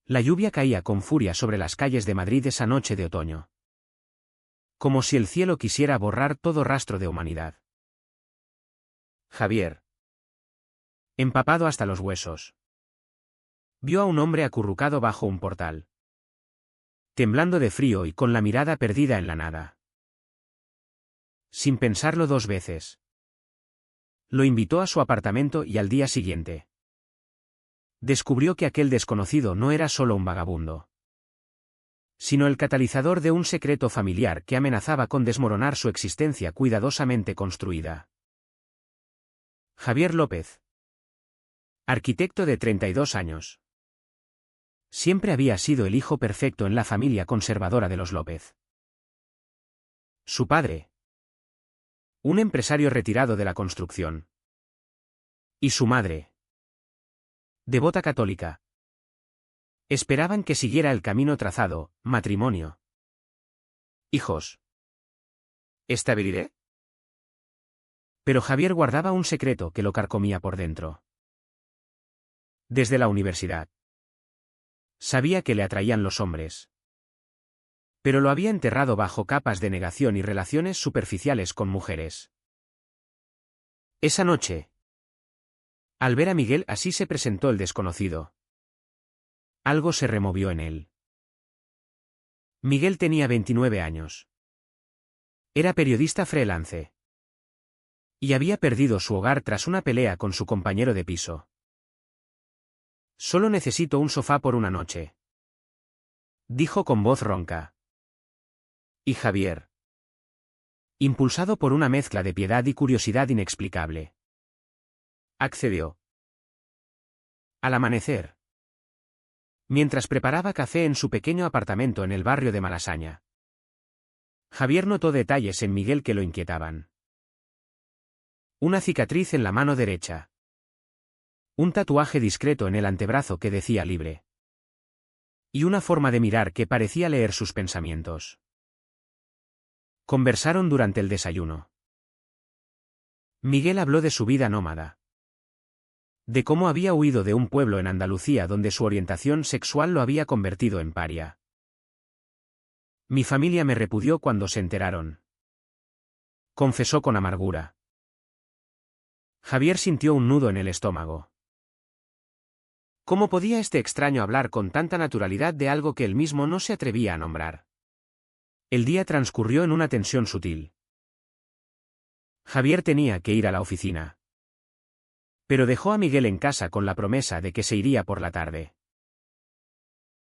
La lluvia caía con furia sobre las calles de Madrid esa noche de otoño. Como si el cielo quisiera borrar todo rastro de humanidad. Javier, empapado hasta los huesos, vio a un hombre acurrucado bajo un portal, temblando de frío y con la mirada perdida en la nada. Sin pensarlo dos veces, lo invitó a su apartamento y al día siguiente descubrió que aquel desconocido no era solo un vagabundo, sino el catalizador de un secreto familiar que amenazaba con desmoronar su existencia cuidadosamente construida. Javier López, arquitecto de 32 años. Siempre había sido el hijo perfecto en la familia conservadora de los López. Su padre, un empresario retirado de la construcción. Y su madre, devota católica. Esperaban que siguiera el camino trazado: matrimonio, hijos, estabilidad. Pero Javier guardaba un secreto que lo carcomía por dentro. Desde la universidad, sabía que le atraían los hombres, pero lo había enterrado bajo capas de negación y relaciones superficiales con mujeres. Esa noche, al ver a Miguel, así se presentó el desconocido. Algo se removió en él. Miguel tenía 29 años. Era periodista freelance. Y había perdido su hogar tras una pelea con su compañero de piso. Solo necesito un sofá por una noche, dijo con voz ronca. Y Javier, impulsado por una mezcla de piedad y curiosidad inexplicable, accedió. Al amanecer, mientras preparaba café en su pequeño apartamento en el barrio de Malasaña, Javier notó detalles en Miguel que lo inquietaban. Una cicatriz en la mano derecha. Un tatuaje discreto en el antebrazo que decía libre. Y una forma de mirar que parecía leer sus pensamientos. Conversaron durante el desayuno. Miguel habló de su vida nómada. De cómo había huido de un pueblo en Andalucía donde su orientación sexual lo había convertido en paria. Mi familia me repudió cuando se enteraron, confesó con amargura. Javier sintió un nudo en el estómago. ¿Cómo podía este extraño hablar con tanta naturalidad de algo que él mismo no se atrevía a nombrar? El día transcurrió en una tensión sutil. Javier tenía que ir a la oficina, pero dejó a Miguel en casa con la promesa de que se iría por la tarde.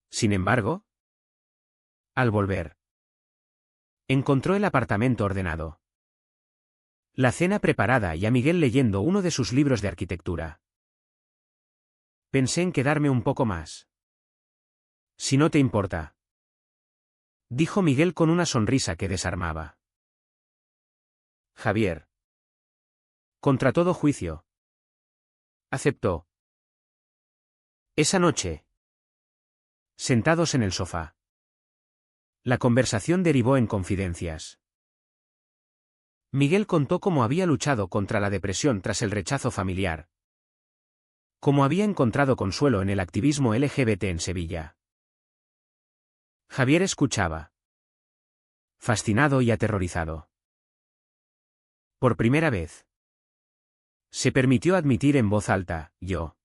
Sin embargo, al volver, encontró el apartamento ordenado, la cena preparada y a Miguel leyendo uno de sus libros de arquitectura. Pensé en quedarme un poco más. Si no te importa, dijo Miguel con una sonrisa que desarmaba. Javier, contra todo juicio, aceptó. Esa noche, sentados en el sofá, la conversación derivó en confidencias. Miguel contó cómo había luchado contra la depresión tras el rechazo familiar, cómo había encontrado consuelo en el activismo LGBT en Sevilla. Javier escuchaba, fascinado y aterrorizado. Por primera vez, se permitió admitir en voz alta: yo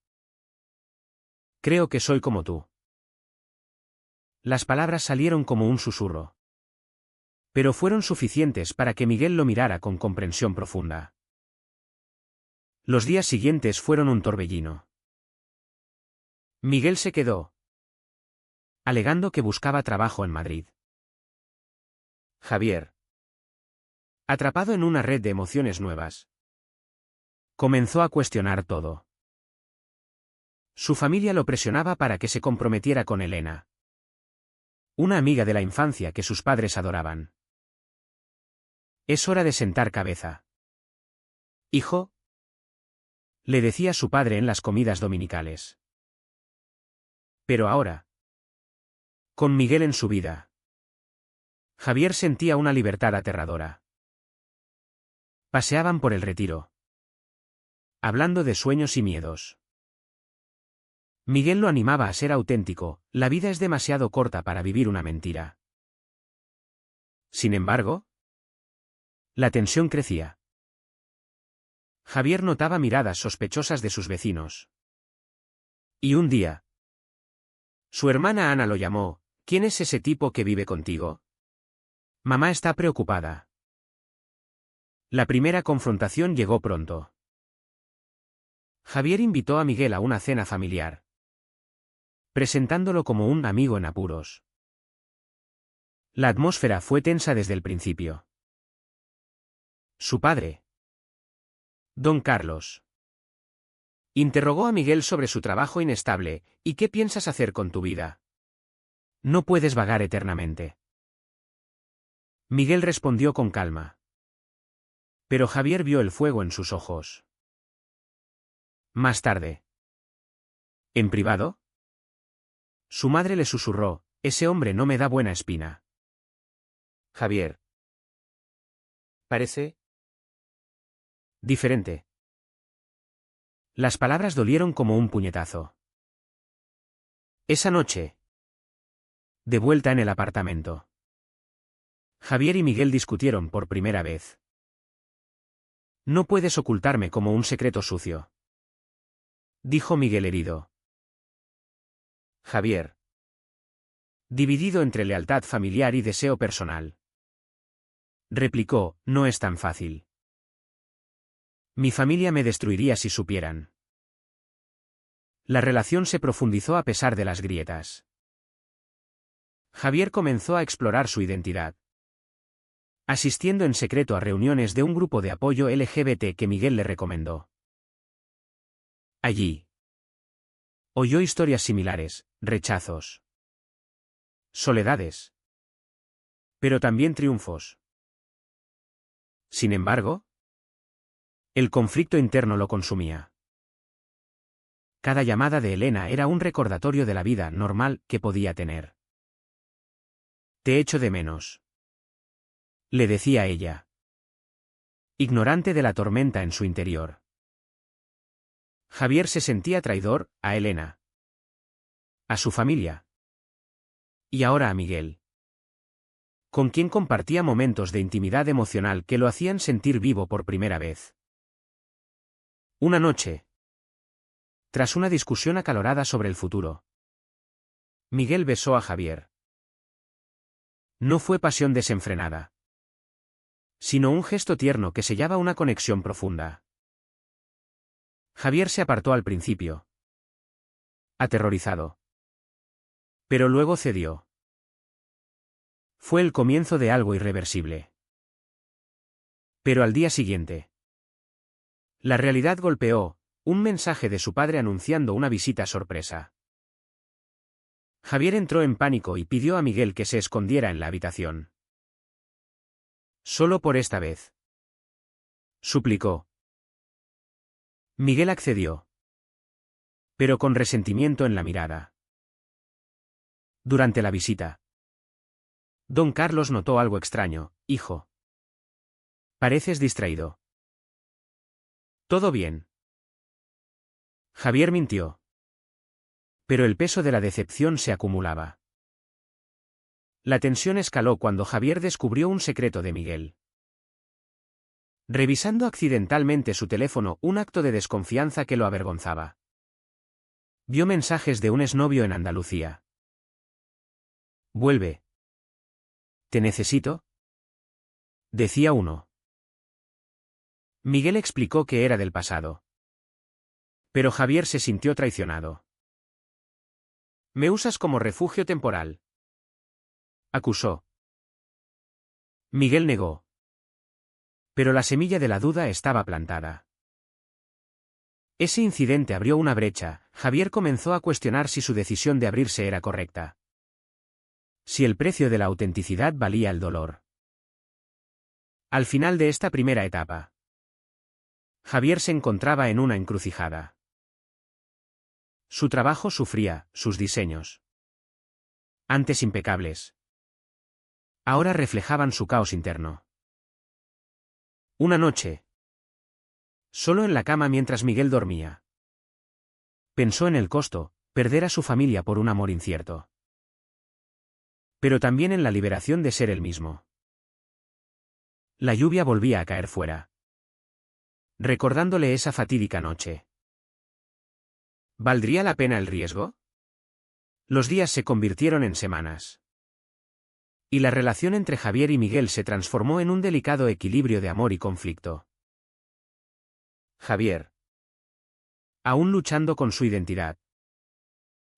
creo que soy como tú. Las palabras salieron como un susurro, pero fueron suficientes para que Miguel lo mirara con comprensión profunda. Los días siguientes fueron un torbellino. Miguel se quedó, alegando que buscaba trabajo en Madrid. Javier, atrapado en una red de emociones nuevas, comenzó a cuestionar todo. Su familia lo presionaba para que se comprometiera con Elena, una amiga de la infancia que sus padres adoraban. Es hora de sentar cabeza. Hijo, le decía su padre en las comidas dominicales. Pero ahora, con Miguel en su vida, Javier sentía una libertad aterradora. Paseaban por el Retiro, hablando de sueños y miedos. Miguel lo animaba a ser auténtico, la vida es demasiado corta para vivir una mentira. Sin embargo, la tensión crecía. Javier notaba miradas sospechosas de sus vecinos. Y un día, su hermana Ana lo llamó. ¿Quién es ese tipo que vive contigo? Mamá está preocupada. La primera confrontación llegó pronto. Javier invitó a Miguel a una cena familiar, presentándolo como un amigo en apuros. La atmósfera fue tensa desde el principio. Su padre, don Carlos, interrogó a Miguel sobre su trabajo inestable. ¿Y qué piensas hacer con tu vida? No puedes vagar eternamente. Miguel respondió con calma. Pero Javier vio el fuego en sus ojos. Más tarde. ¿En privado? Su madre le susurró, ese hombre no me da buena espina. Javier. Parece diferente. Las palabras dolieron como un puñetazo. Esa noche, de vuelta en el apartamento, Javier y Miguel discutieron por primera vez. No puedes ocultarme como un secreto sucio, dijo Miguel herido. Javier, dividido entre lealtad familiar y deseo personal, replicó, no es tan fácil. Mi familia me destruiría si supieran. La relación se profundizó a pesar de las grietas. Javier comenzó a explorar su identidad, asistiendo en secreto a reuniones de un grupo de apoyo LGBT que Miguel le recomendó. Allí, oyó historias similares, rechazos, soledades, pero también triunfos. Sin embargo, el conflicto interno lo consumía. Cada llamada de Elena era un recordatorio de la vida normal que podía tener. Te echo de menos, le decía ella, ignorante de la tormenta en su interior. Javier se sentía traidor, a Elena, a su familia, y ahora a Miguel, con quien compartía momentos de intimidad emocional que lo hacían sentir vivo por primera vez. Una noche, tras una discusión acalorada sobre el futuro, Miguel besó a Javier. No fue pasión desenfrenada, sino un gesto tierno que sellaba una conexión profunda. Javier se apartó al principio, aterrorizado. Pero luego cedió. Fue el comienzo de algo irreversible. Pero al día siguiente, la realidad golpeó, un mensaje de su padre anunciando una visita sorpresa. Javier entró en pánico y pidió a Miguel que se escondiera en la habitación. Solo por esta vez, suplicó. Miguel accedió, pero con resentimiento en la mirada. Durante la visita, don Carlos notó algo extraño. Hijo, pareces distraído. ¿Todo bien? Javier mintió. Pero el peso de la decepción se acumulaba. La tensión escaló cuando Javier descubrió un secreto de Miguel. Revisando accidentalmente su teléfono, un acto de desconfianza que lo avergonzaba. Vio mensajes de un exnovio en Andalucía. Vuelve. ¿Te necesito? Decía uno. Miguel explicó que era del pasado. Pero Javier se sintió traicionado. Me usas como refugio temporal, acusó. Miguel negó. Pero la semilla de la duda estaba plantada. Ese incidente abrió una brecha. Javier comenzó a cuestionar si su decisión de abrirse era correcta. Si el precio de la autenticidad valía el dolor. Al final de esta primera etapa, Javier se encontraba en una encrucijada. Su trabajo sufría, sus diseños, antes impecables, ahora reflejaban su caos interno. Una noche, solo en la cama mientras Miguel dormía, pensó en el costo, perder a su familia por un amor incierto. Pero también en la liberación de ser él mismo. La lluvia volvía a caer fuera, recordándole esa fatídica noche. ¿Valdría la pena el riesgo? Los días se convirtieron en semanas. Y la relación entre Javier y Miguel se transformó en un delicado equilibrio de amor y conflicto. Javier, aún luchando con su identidad,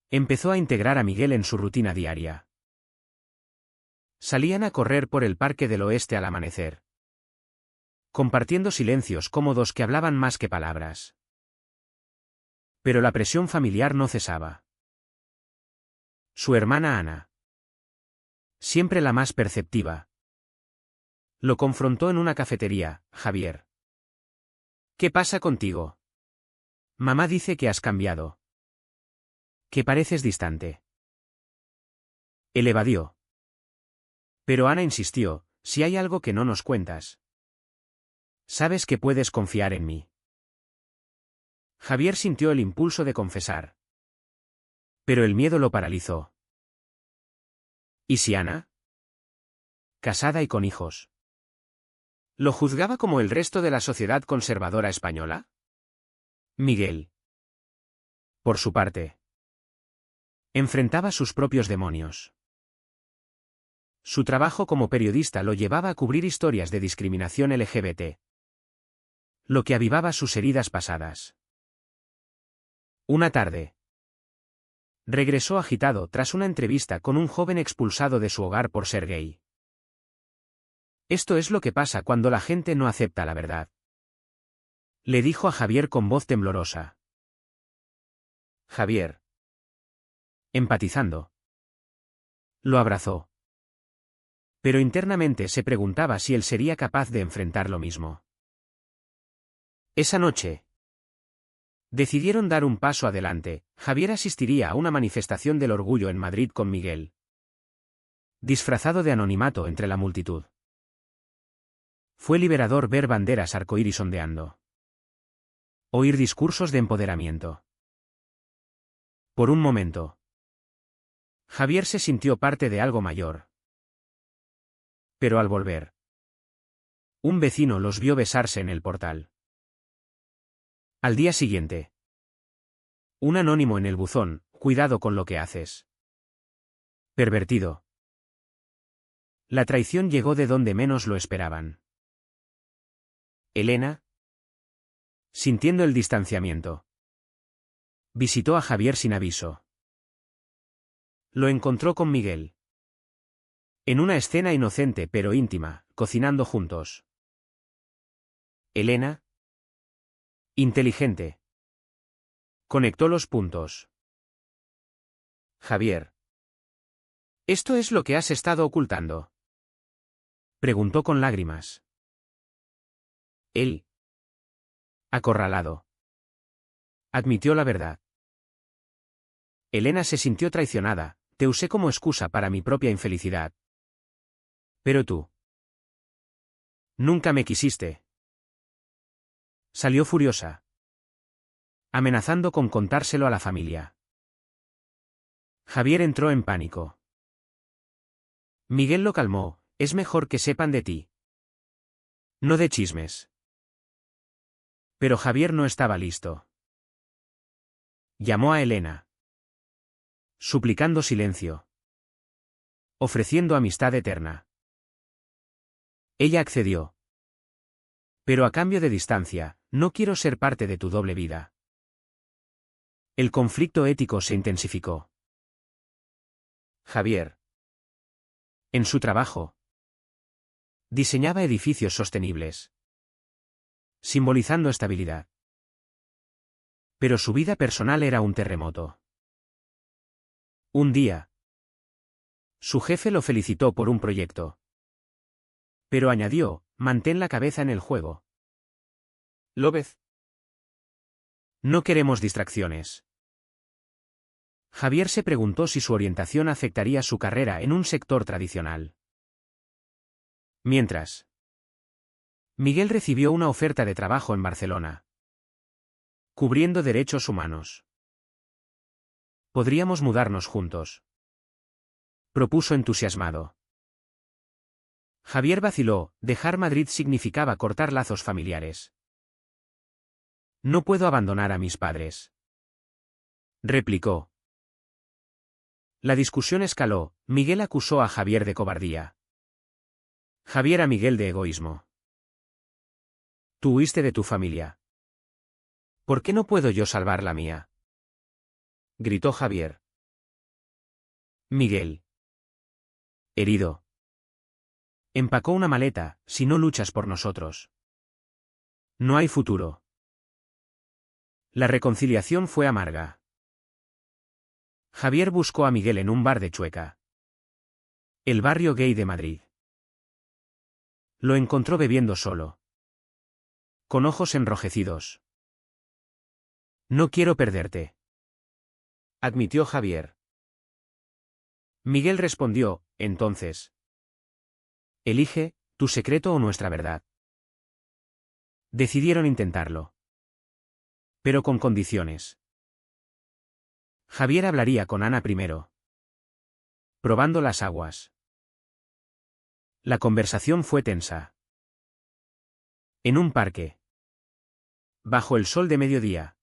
empezó a integrar a Miguel en su rutina diaria. Salían a correr por el Parque del Oeste al amanecer, compartiendo silencios cómodos que hablaban más que palabras. Pero la presión familiar no cesaba. Su hermana Ana, siempre la más perceptiva, lo confrontó en una cafetería. Javier, ¿qué pasa contigo? Mamá dice que has cambiado, que pareces distante. Él evadió. Pero Ana insistió, si hay algo que no nos cuentas. Sabes que puedes confiar en mí. Javier sintió el impulso de confesar. Pero el miedo lo paralizó. ¿Y si Ana, casada y con hijos, lo juzgaba como el resto de la sociedad conservadora española? Miguel, por su parte, enfrentaba sus propios demonios. Su trabajo como periodista lo llevaba a cubrir historias de discriminación LGBT, lo que avivaba sus heridas pasadas. Una tarde, regresó agitado tras una entrevista con un joven expulsado de su hogar por ser gay. Esto es lo que pasa cuando la gente no acepta la verdad, le dijo a Javier con voz temblorosa. Javier, empatizando, lo abrazó. Pero internamente se preguntaba si él sería capaz de enfrentar lo mismo. Esa noche, decidieron dar un paso adelante. Javier asistiría a una manifestación del orgullo en Madrid con Miguel, disfrazado de anonimato entre la multitud. Fue liberador ver banderas arcoíris ondeando, oír discursos de empoderamiento. Por un momento, Javier se sintió parte de algo mayor. Pero al volver, un vecino los vio besarse en el portal. Al día siguiente, un anónimo en el buzón: cuidado con lo que haces. Pervertido. La traición llegó de donde menos lo esperaban. Elena, sintiendo el distanciamiento, visitó a Javier sin aviso. Lo encontró con Miguel, en una escena inocente pero íntima, cocinando juntos. Elena, inteligente, conectó los puntos. Javier, ¿esto es lo que has estado ocultando?, preguntó con lágrimas. Él, acorralado, admitió la verdad. Elena se sintió traicionada: te usé como excusa para mi propia infelicidad. Pero tú nunca me quisiste. Salió furiosa, amenazando con contárselo a la familia. Javier entró en pánico. Miguel lo calmó: es mejor que sepan de ti, no de chismes. Pero Javier no estaba listo. Llamó a Elena, suplicando silencio, ofreciendo amistad eterna. Ella accedió. Pero a cambio de distancia: no quiero ser parte de tu doble vida. El conflicto ético se intensificó. Javier, en su trabajo, diseñaba edificios sostenibles, simbolizando estabilidad. Pero su vida personal era un terremoto. Un día, su jefe lo felicitó por un proyecto. Pero añadió: mantén la cabeza en el juego. López. No queremos distracciones. Javier se preguntó si su orientación afectaría su carrera en un sector tradicional. Mientras, Miguel recibió una oferta de trabajo en Barcelona, cubriendo derechos humanos. Podríamos mudarnos juntos, propuso entusiasmado. Javier vaciló, dejar Madrid significaba cortar lazos familiares. No puedo abandonar a mis padres, replicó. La discusión escaló, Miguel acusó a Javier de cobardía. Javier a Miguel de egoísmo. Tú huiste de tu familia. ¿Por qué no puedo yo salvar la mía?, gritó Javier. Miguel, herido, empacó una maleta. Si no luchas por nosotros, no hay futuro. La reconciliación fue amarga. Javier buscó a Miguel en un bar de Chueca, el barrio gay de Madrid. Lo encontró bebiendo solo, con ojos enrojecidos. No quiero perderte, admitió Javier. Miguel respondió, entonces, elige, tu secreto o nuestra verdad. Decidieron intentarlo, pero con condiciones. Javier hablaría con Ana primero, probando las aguas. La conversación fue tensa. En un parque, bajo el sol de mediodía,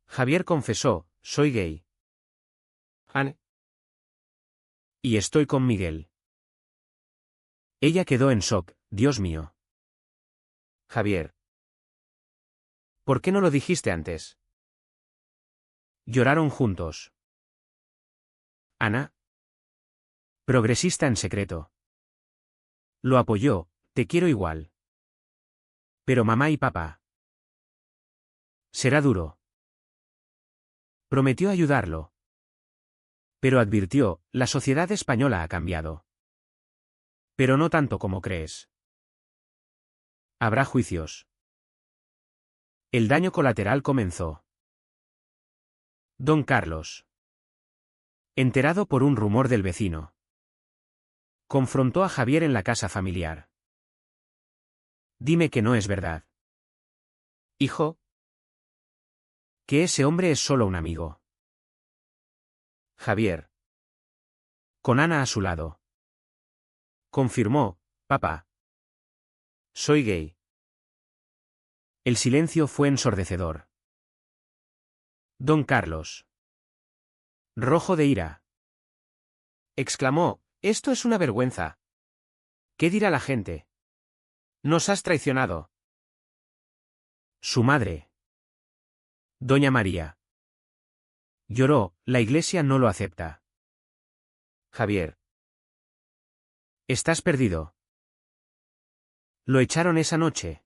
Javier confesó, soy gay. Ana. Y estoy con Miguel. Ella quedó en shock, Dios mío. Javier. ¿Por qué no lo dijiste antes? Lloraron juntos. Ana, progresista en secreto, lo apoyó, te quiero igual. Pero mamá y papá. Será duro. Prometió ayudarlo. Pero advirtió, la sociedad española ha cambiado. Pero no tanto como crees. Habrá juicios. El daño colateral comenzó. Don Carlos, enterado por un rumor del vecino, confrontó a Javier en la casa familiar. Dime que no es verdad. Hijo, que ese hombre es solo un amigo. Javier, con Ana a su lado, confirmó, papá. Soy gay. El silencio fue ensordecedor. Don Carlos, rojo de ira, exclamó, esto es una vergüenza. ¿Qué dirá la gente? Nos has traicionado. Su madre, doña María, lloró, la iglesia no lo acepta. Javier, estás perdido. Lo echaron esa noche.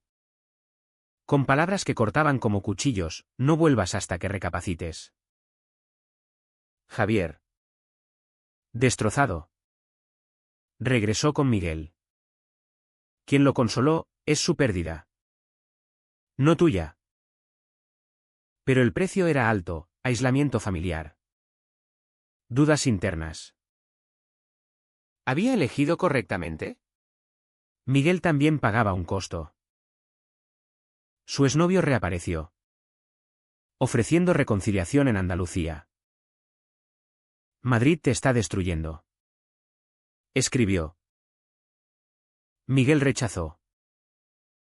Con palabras que cortaban como cuchillos, no vuelvas hasta que recapacites. Javier, destrozado, regresó con Miguel. Quien lo consoló, es su pérdida, no tuya. Pero el precio era alto, aislamiento familiar, dudas internas. ¿Había elegido correctamente? Miguel también pagaba un costo. Su exnovio reapareció, ofreciendo reconciliación en Andalucía. Madrid te está destruyendo, escribió. Miguel rechazó.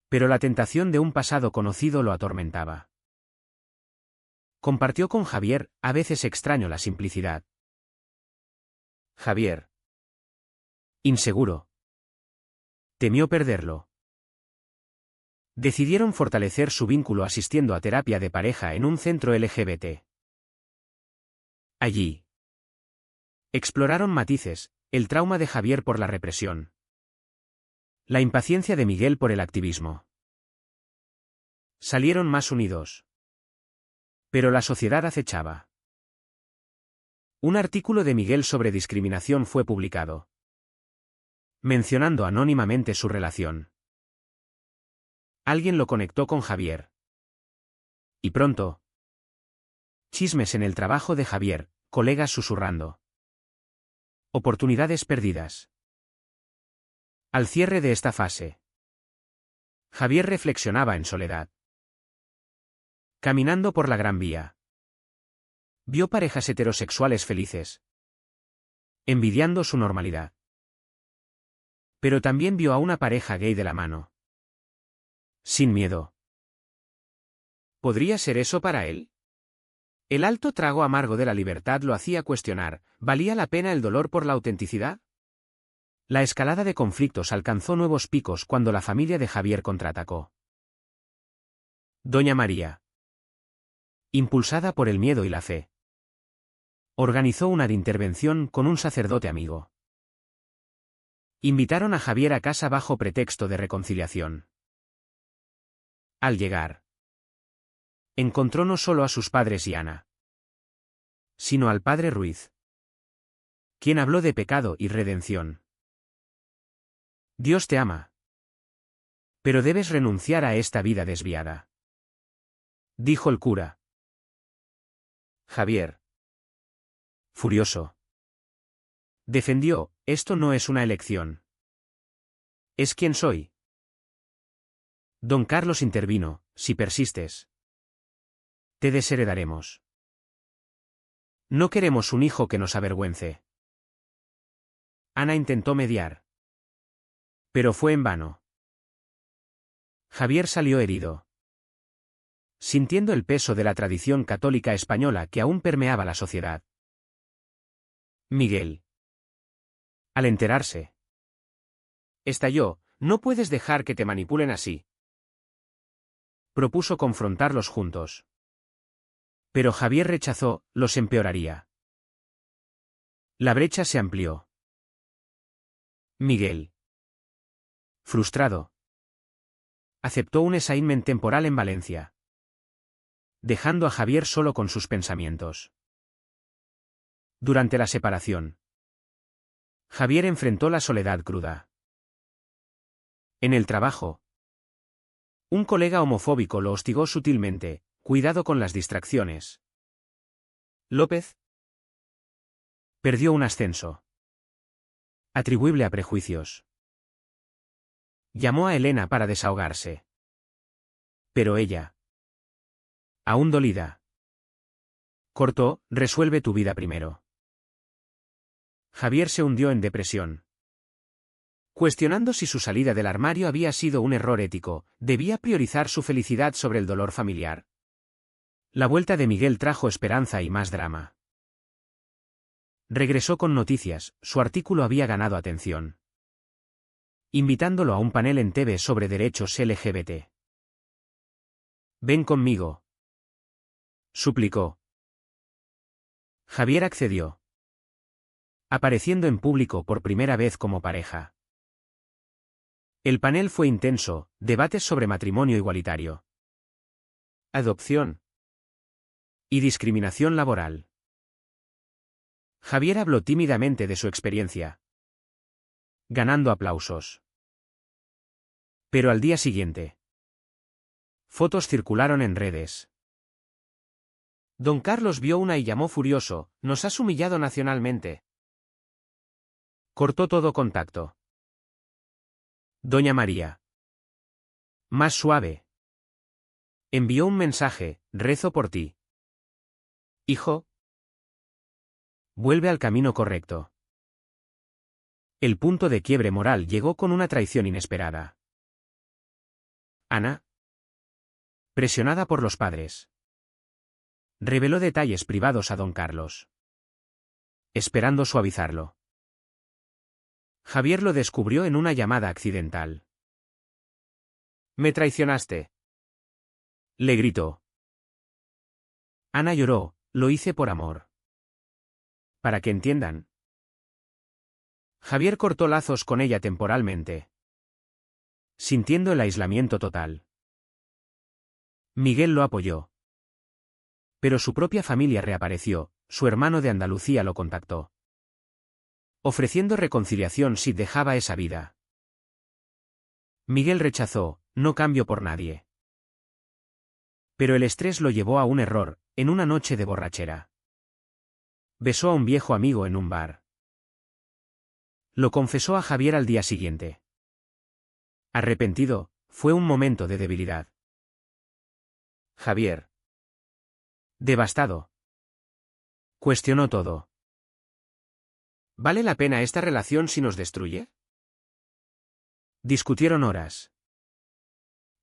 Pero la tentación de un pasado conocido lo atormentaba. Compartió con Javier, a veces extraño la simplicidad. Javier, inseguro, temió perderlo. Decidieron fortalecer su vínculo asistiendo a terapia de pareja en un centro LGBT. Allí, exploraron matices, el trauma de Javier por la represión, la impaciencia de Miguel por el activismo. Salieron más unidos. Pero la sociedad acechaba. Un artículo de Miguel sobre discriminación fue publicado, mencionando anónimamente su relación. Alguien lo conectó con Javier. Y pronto, chismes en el trabajo de Javier, colegas susurrando. Oportunidades perdidas. Al cierre de esta fase, Javier reflexionaba en soledad. Caminando por la Gran Vía, Vio parejas heterosexuales felices, envidiando su normalidad. Pero también vio a una pareja gay de la mano. Sin miedo. ¿Podría ser eso para él? El alto trago amargo de la libertad lo hacía cuestionar, ¿valía la pena el dolor por la autenticidad? La escalada de conflictos alcanzó nuevos picos cuando la familia de Javier contraatacó. Doña María, impulsada por el miedo y la fe, organizó una intervención con un sacerdote amigo. Invitaron a Javier a casa bajo pretexto de reconciliación. Al llegar, encontró no solo a sus padres y Ana, sino al padre Ruiz, quien habló de pecado y redención. Dios te ama, pero debes renunciar a esta vida desviada, dijo el cura. Javier, furioso, defendió, esto no es una elección. Es quien soy. Don Carlos intervino, si persistes, te desheredaremos. No queremos un hijo que nos avergüence. Ana intentó mediar, pero fue en vano. Javier salió herido, sintiendo el peso de la tradición católica española que aún permeaba la sociedad. Miguel, al enterarse, estalló, no puedes dejar que te manipulen así. Propuso confrontarlos juntos. Pero Javier rechazó, los empeoraría. La brecha se amplió. Miguel, frustrado, aceptó un assignment temporal en Valencia, dejando a Javier solo con sus pensamientos. Durante la separación, Javier enfrentó la soledad cruda. En el trabajo, un colega homofóbico lo hostigó sutilmente, cuidado con las distracciones. López perdió un ascenso, atribuible a prejuicios. Llamó a Elena para desahogarse. Pero ella, aún dolida, cortó, resuelve tu vida primero. Javier se hundió en depresión. Cuestionando si su salida del armario había sido un error ético, debía priorizar su felicidad sobre el dolor familiar. La vuelta de Miguel trajo esperanza y más drama. Regresó con noticias, su artículo había ganado atención, invitándolo a un panel en TV sobre derechos LGBT. Ven conmigo, suplicó. Javier accedió, apareciendo en público por primera vez como pareja. El panel fue intenso, debates sobre matrimonio igualitario, adopción y discriminación laboral. Javier habló tímidamente de su experiencia, ganando aplausos. Pero al día siguiente, fotos circularon en redes. Don Carlos vio una y llamó furioso, nos has humillado nacionalmente. Cortó todo contacto. Doña María, más suave, envió un mensaje, rezo por ti. Hijo, vuelve al camino correcto. El punto de quiebre moral llegó con una traición inesperada. Ana, presionada por los padres, reveló detalles privados a don Carlos, esperando suavizarlo. Javier lo descubrió en una llamada accidental. «Me traicionaste», le gritó. Ana lloró, lo hice por amor. Para que entiendan. Javier cortó lazos con ella temporalmente, sintiendo el aislamiento total. Miguel lo apoyó. Pero su propia familia reapareció, su hermano de Andalucía lo contactó, ofreciendo reconciliación si dejaba esa vida. Miguel rechazó, no cambio por nadie. Pero el estrés lo llevó a un error, en una noche de borrachera. Besó a un viejo amigo en un bar. Lo confesó a Javier al día siguiente. Arrepentido, fue un momento de debilidad. Javier, devastado, Cuestionó todo. ¿Vale la pena esta relación si nos destruye? Discutieron horas.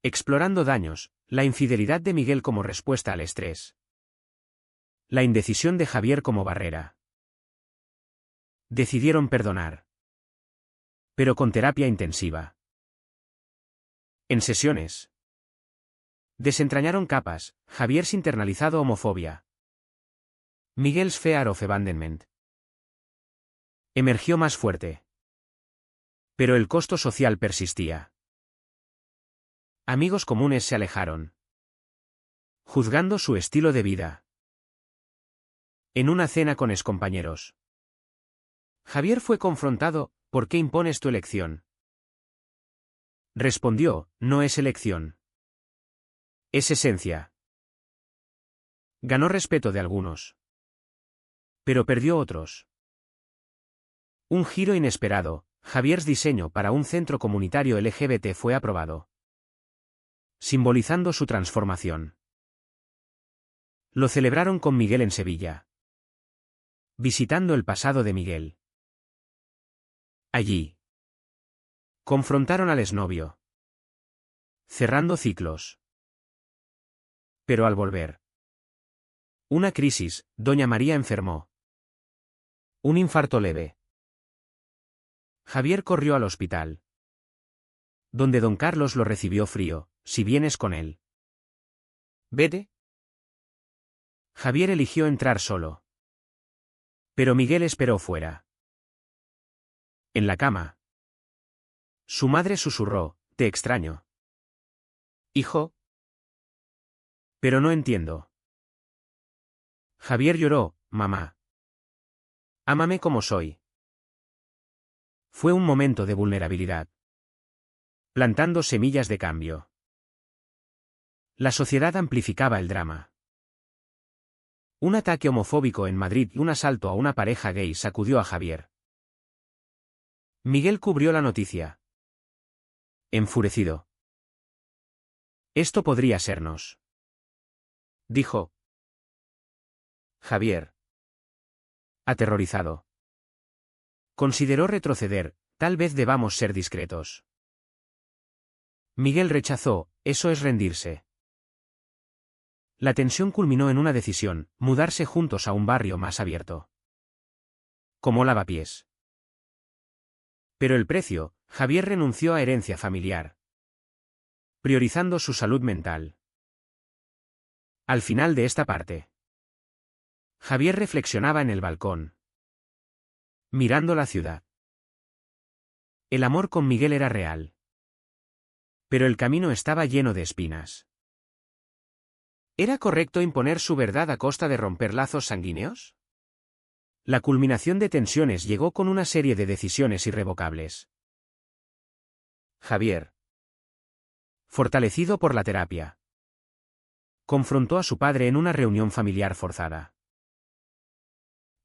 Explorando daños, la infidelidad de Miguel como respuesta al estrés. La indecisión de Javier como barrera. Decidieron perdonar. Pero con terapia intensiva. En sesiones. Desentrañaron capas, Javier's internalizado homofobia. Miguel's fear of abandonment. Emergió más fuerte. Pero el costo social persistía. Amigos comunes se alejaron. Juzgando su estilo de vida. En una cena con excompañeros. Javier fue confrontado, ¿por qué impones tu elección? Respondió, no es elección. Es esencia. Ganó respeto de algunos. Pero perdió otros. Un giro inesperado, Javier's diseño para un centro comunitario LGBT fue aprobado. Simbolizando su transformación. Lo celebraron con Miguel en Sevilla. Visitando el pasado de Miguel. Allí. Confrontaron al exnovio. Cerrando ciclos. Pero al volver. Una crisis, doña María enfermó. Un infarto leve. Javier corrió al hospital. Donde don Carlos lo recibió frío, si vienes con él. Vete. Javier eligió entrar solo. Pero Miguel esperó fuera. En la cama. Su madre susurró, te extraño. Hijo. Pero no entiendo. Javier lloró, mamá. Ámame como soy. Fue un momento de vulnerabilidad. Plantando semillas de cambio. La sociedad amplificaba el drama. Un ataque homofóbico en Madrid y un asalto a una pareja gay sacudió a Javier. Miguel cubrió la noticia. Enfurecido. Esto podría sernos. Dijo. Javier. Aterrorizado. Consideró retroceder, tal vez debamos ser discretos. Miguel rechazó, eso es rendirse. La tensión culminó en una decisión, mudarse juntos a un barrio más abierto. Como lavapiés. Pero el precio, Javier renunció a herencia familiar. Priorizando su salud mental. Al final de esta parte. Javier reflexionaba en el balcón. Mirando la ciudad. El amor con Miguel era real. Pero el camino estaba lleno de espinas. ¿Era correcto imponer su verdad a costa de romper lazos sanguíneos? La culminación de tensiones llegó con una serie de decisiones irrevocables. Javier. Fortalecido por la terapia. Confrontó a su padre en una reunión familiar forzada.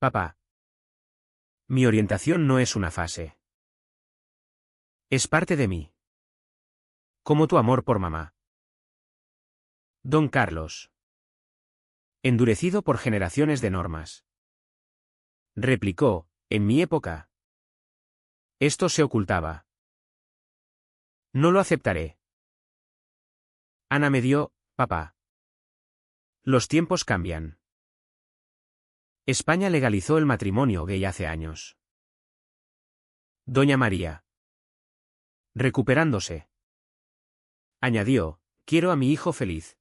Papá. Mi orientación no es una fase. Es parte de mí. Como tu amor por mamá. Don Carlos. Endurecido por generaciones de normas. Replicó, en mi época. Esto se ocultaba. No lo aceptaré. Ana me dio, papá. Los tiempos cambian. España legalizó el matrimonio gay hace años. Doña María. Recuperándose. Añadió, quiero a mi hijo feliz.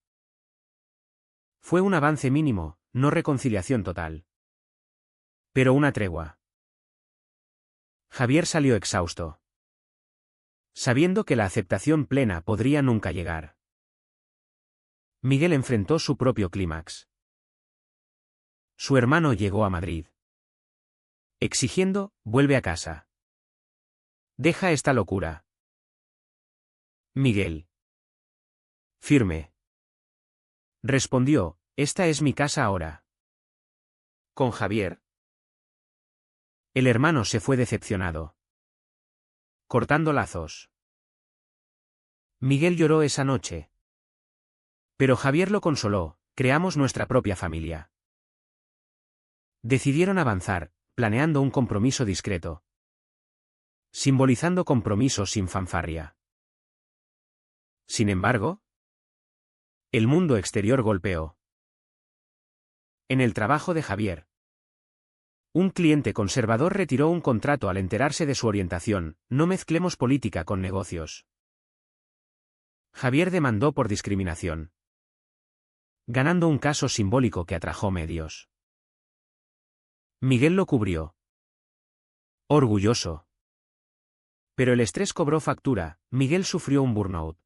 Fue un avance mínimo, no reconciliación total. Pero una tregua. Javier salió exhausto. Sabiendo que la aceptación plena podría nunca llegar. Miguel enfrentó su propio clímax. Su hermano llegó a Madrid. Exigiendo, vuelve a casa. Deja esta locura. Miguel. Firme. Respondió, esta es mi casa ahora. Con Javier. El hermano se fue decepcionado. Cortando lazos. Miguel lloró esa noche. Pero Javier lo consoló, creamos nuestra propia familia. Decidieron avanzar, planeando un compromiso discreto, simbolizando compromiso sin fanfarria. Sin embargo, el mundo exterior golpeó. En el trabajo de Javier, un cliente conservador retiró un contrato al enterarse de su orientación. No mezclemos política con negocios. Javier demandó por discriminación, ganando un caso simbólico que atrajo medios. Miguel lo cubrió, orgulloso. Pero el estrés cobró factura. Miguel sufrió un burnout,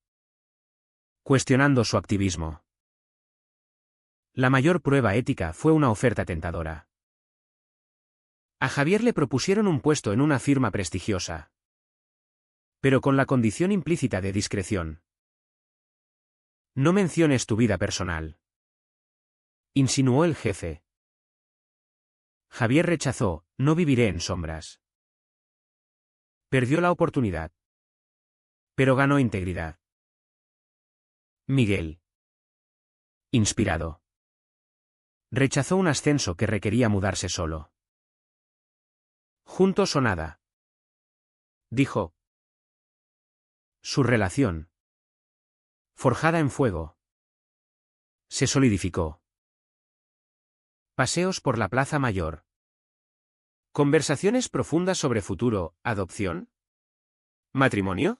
cuestionando su activismo. La mayor prueba ética fue una oferta tentadora. A Javier le propusieron un puesto en una firma prestigiosa, pero con la condición implícita de discreción. No menciones tu vida personal, insinuó el jefe. Javier rechazó. No viviré en sombras. Perdió la oportunidad, pero ganó integridad. Miguel, inspirado, rechazó un ascenso que requería mudarse solo. Juntos o nada, dijo. Su relación, forjada en fuego, se solidificó. Paseos por la Plaza Mayor. Conversaciones profundas sobre futuro, adopción, matrimonio.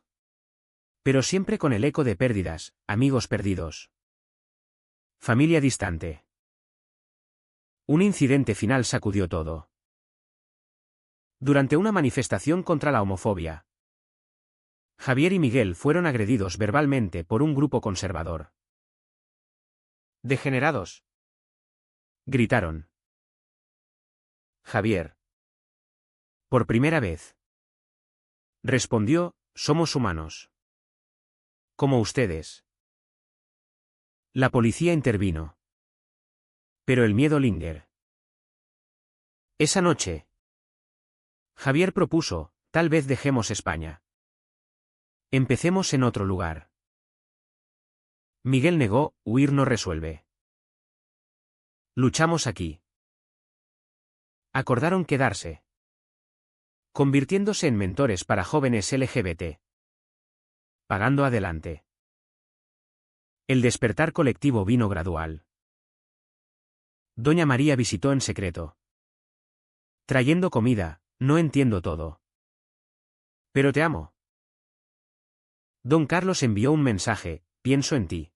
Pero siempre con el eco de pérdidas, amigos perdidos, familia distante. Un incidente final sacudió todo. Durante una manifestación contra la homofobia, Javier y Miguel fueron agredidos verbalmente por un grupo conservador. «¡Degenerados!», gritaron. Javier, por primera vez, respondió: «Somos humanos, como ustedes». La policía intervino, pero el miedo linger. Esa noche, Javier propuso: «Tal vez dejemos España. Empecemos en otro lugar». Miguel negó: «Huir no resuelve. Luchamos aquí». Acordaron quedarse, convirtiéndose en mentores para jóvenes LGBT. Pagando adelante. El despertar colectivo vino gradual. Doña María visitó en secreto, trayendo comida. «No entiendo todo, pero te amo». Don Carlos envió un mensaje: «Pienso en ti».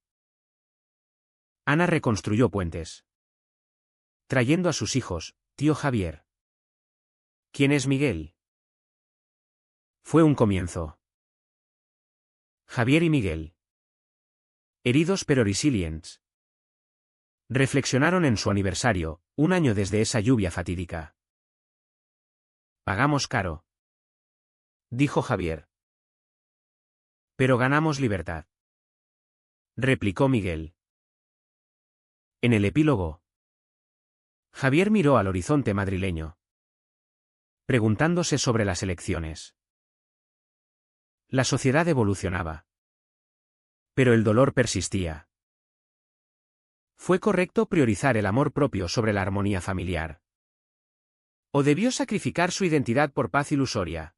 Ana reconstruyó puentes, trayendo a sus hijos. «Tío Javier». «¿Quién es Miguel?». Fue un comienzo. Javier y Miguel, heridos pero resilientes, reflexionaron en su aniversario, un año desde esa lluvia fatídica. «Pagamos caro», dijo Javier. «Pero ganamos libertad», replicó Miguel. En el epílogo, Javier miró al horizonte madrileño, preguntándose sobre las elecciones. La sociedad evolucionaba, pero el dolor persistía. ¿Fue correcto priorizar el amor propio sobre la armonía familiar? ¿O debió sacrificar su identidad por paz ilusoria?